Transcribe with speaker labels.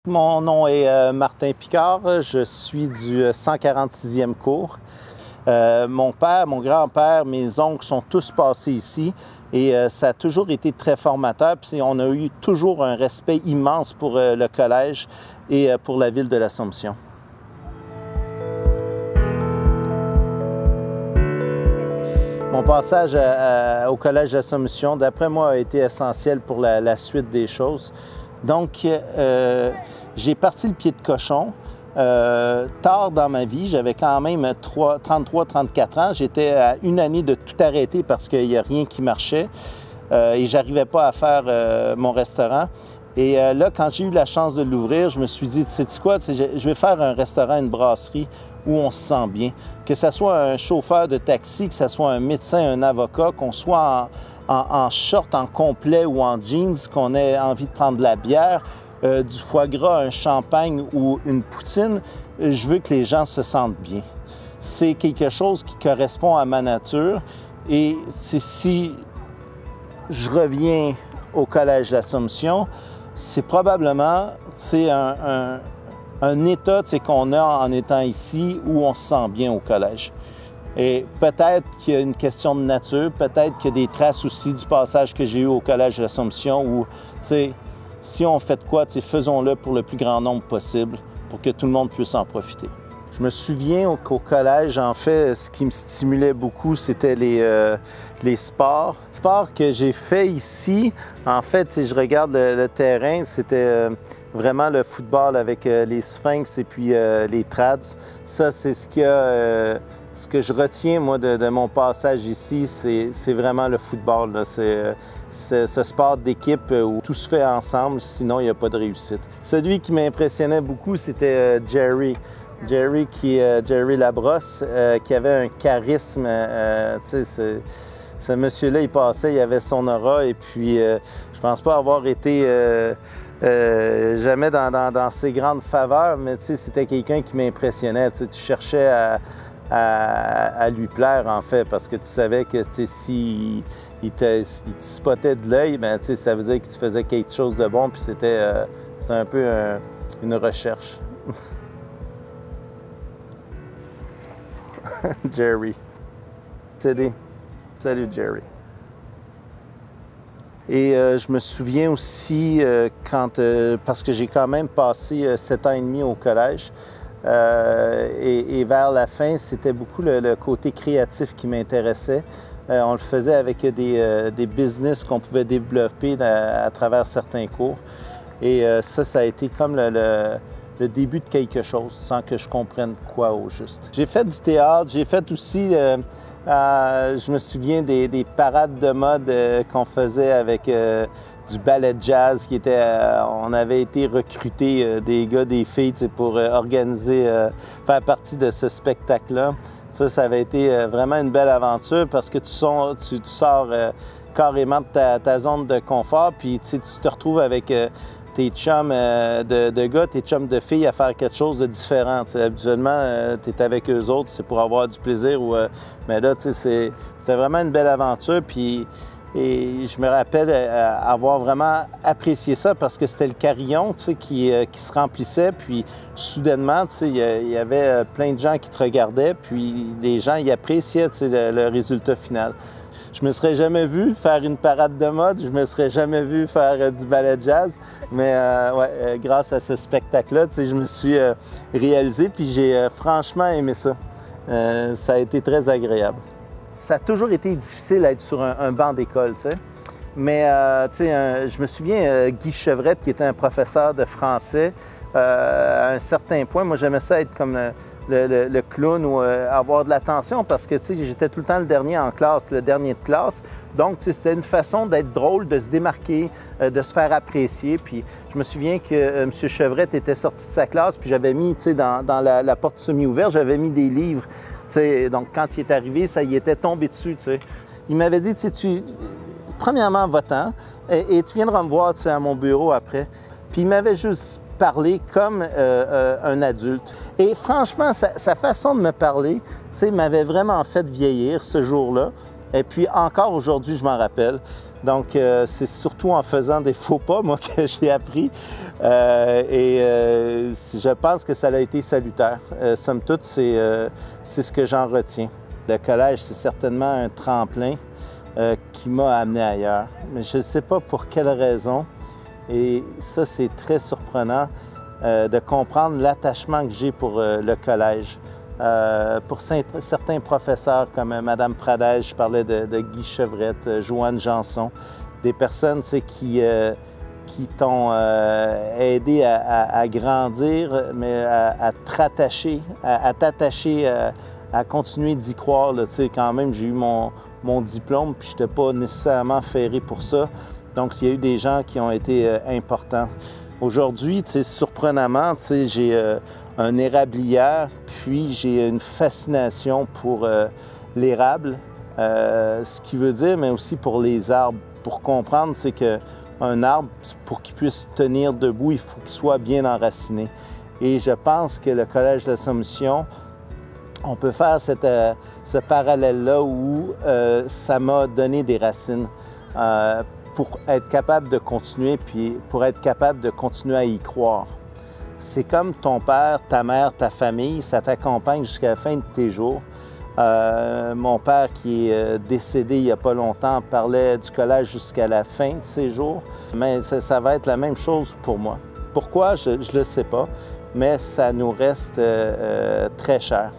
Speaker 1: Mon nom est Martin Picard, je suis du 146e cours. Mon père, mon grand-père, mes oncles sont tous passés ici et ça a toujours été très formateur. Puis on a eu toujours un respect immense pour le collège et pour la ville de l'Assomption. Mon passage au Collège de l'Assomption, d'après moi, a été essentiel pour la suite des choses. Donc, j'ai parti le pied de cochon. Tard dans ma vie, j'avais quand même 33-34 ans. J'étais à une année de tout arrêter parce qu'il n'y a rien qui marchait et je n'arrivais pas à faire mon restaurant. Et là, quand j'ai eu la chance de l'ouvrir, je me suis dit, tu sais quoi, je vais faire un restaurant, une brasserie où on se sent bien. Que ce soit un chauffeur de taxi, que ce soit un médecin, un avocat, qu'on soit en short, en complet ou en jeans, qu'on ait envie de prendre de la bière, du foie gras, un champagne ou une poutine, je veux que les gens se sentent bien. C'est quelque chose qui correspond à ma nature et si je reviens au Collège de l'Assomption, c'est probablement un état qu'on a en étant ici où on se sent bien au collège. Et peut-être qu'il y a une question de nature, peut-être qu'il y a des traces aussi du passage que j'ai eu au Collège de l'Assomption où, si on fait de quoi, faisons-le pour le plus grand nombre possible pour que tout le monde puisse en profiter. Je me souviens qu'au collège, en fait, ce qui me stimulait beaucoup, c'était les sports. Les sports que j'ai fait ici, en fait, je regarde le terrain, c'était vraiment le football avec les Sphinx et puis les Trads. Ça, c'est ce que je retiens, moi, de mon passage ici, c'est vraiment le football. C'est ce sport d'équipe où tout se fait ensemble, sinon il n'y a pas de réussite. Celui qui m'impressionnait beaucoup, c'était Jerry. Jerry Labrosse, qui avait un charisme. Ce monsieur-là, il passait, il avait son aura, et puis je pense pas avoir été jamais dans ses grandes faveurs, mais c'était quelqu'un qui m'impressionnait. Tu cherchais à lui plaire, en fait, parce que tu savais que s'il te spottait de l'œil, ben, ça veut dire que tu faisais quelque chose de bon, puis c'était un peu une recherche. Jerry. Salut Jerry. Et je me souviens aussi parce que j'ai quand même passé 7 ans et demi au collège, et vers la fin, c'était beaucoup le côté créatif qui m'intéressait. On le faisait avec des business qu'on pouvait développer à travers certains cours. Et ça a été comme le début de quelque chose, sans que je comprenne quoi au juste. J'ai fait du théâtre, j'ai fait aussi, je me souviens des parades de mode qu'on faisait avec du ballet jazz qui était, on avait été recrutés, des gars, des filles, pour organiser, faire partie de ce spectacle-là. Ça avait été vraiment une belle aventure parce que tu sors carrément de ta zone de confort, puis tu te retrouves avec tes chums de gars, tes chums de filles à faire quelque chose de différent. Habituellement, tu es avec eux autres, c'est pour avoir du plaisir. Mais là, c'était vraiment une belle aventure. Et je me rappelle avoir vraiment apprécié ça parce que c'était le carillon qui se remplissait. Puis soudainement, il y avait plein de gens qui te regardaient. Puis les gens y appréciaient le résultat final. Je me serais jamais vu faire une parade de mode, je me serais jamais vu faire du ballet jazz, mais grâce à ce spectacle-là, je me suis réalisé, puis j'ai franchement aimé ça. Ça a été très agréable. Ça a toujours été difficile d'être sur un banc d'école, mais je me souviens, Guy Chevrette, qui était un professeur de français, à un certain point, moi j'aimais ça être comme le clown ou avoir de l'attention parce que j'étais tout le temps le dernier en classe, le dernier de classe. Donc, c'était une façon d'être drôle, de se démarquer, de se faire apprécier. Puis, je me souviens que M. Chevrette était sorti de sa classe, puis j'avais mis, dans la porte semi-ouverte, j'avais mis des livres. Donc, quand il est arrivé, ça y était tombé dessus. Il m'avait dit, premièrement, va-t'en, et tu viendras me voir à mon bureau après. Puis, il m'avait juste parler comme un adulte. Et franchement, sa façon de me parler, m'avait vraiment fait vieillir ce jour-là. Et puis encore aujourd'hui, je m'en rappelle. Donc, c'est surtout en faisant des faux pas, moi, que j'ai appris. Je pense que ça a été salutaire. Somme toute, c'est ce que j'en retiens. Le collège, c'est certainement un tremplin qui m'a amené ailleurs. Mais je ne sais pas pour quelle raison. Et ça, c'est très surprenant de comprendre l'attachement que j'ai pour le collège. Pour certains professeurs comme Mme Pradès, je parlais de Guy Chevrette, Joanne Janson, des personnes qui t'ont aidé à grandir, mais à te rattacher, à t'attacher, à continuer d'y croire. Là. Quand même, j'ai eu mon diplôme, puis je n'étais pas nécessairement ferré pour ça. Donc, il y a eu des gens qui ont été importants. Aujourd'hui, surprenamment, j'ai un érablière, puis j'ai une fascination pour l'érable, ce qui veut dire, mais aussi pour les arbres. Pour comprendre, c'est qu'un arbre, pour qu'il puisse tenir debout, il faut qu'il soit bien enraciné. Et je pense que le Collège de l'Assomption, on peut faire ce parallèle-là où ça m'a donné des racines. Pour être capable de continuer, puis pour être capable de continuer à y croire. C'est comme ton père, ta mère, ta famille, ça t'accompagne jusqu'à la fin de tes jours. Mon père, qui est décédé il n'y a pas longtemps, parlait du collège jusqu'à la fin de ses jours, mais ça va être la même chose pour moi. Pourquoi? Je ne le sais pas, mais ça nous reste très cher.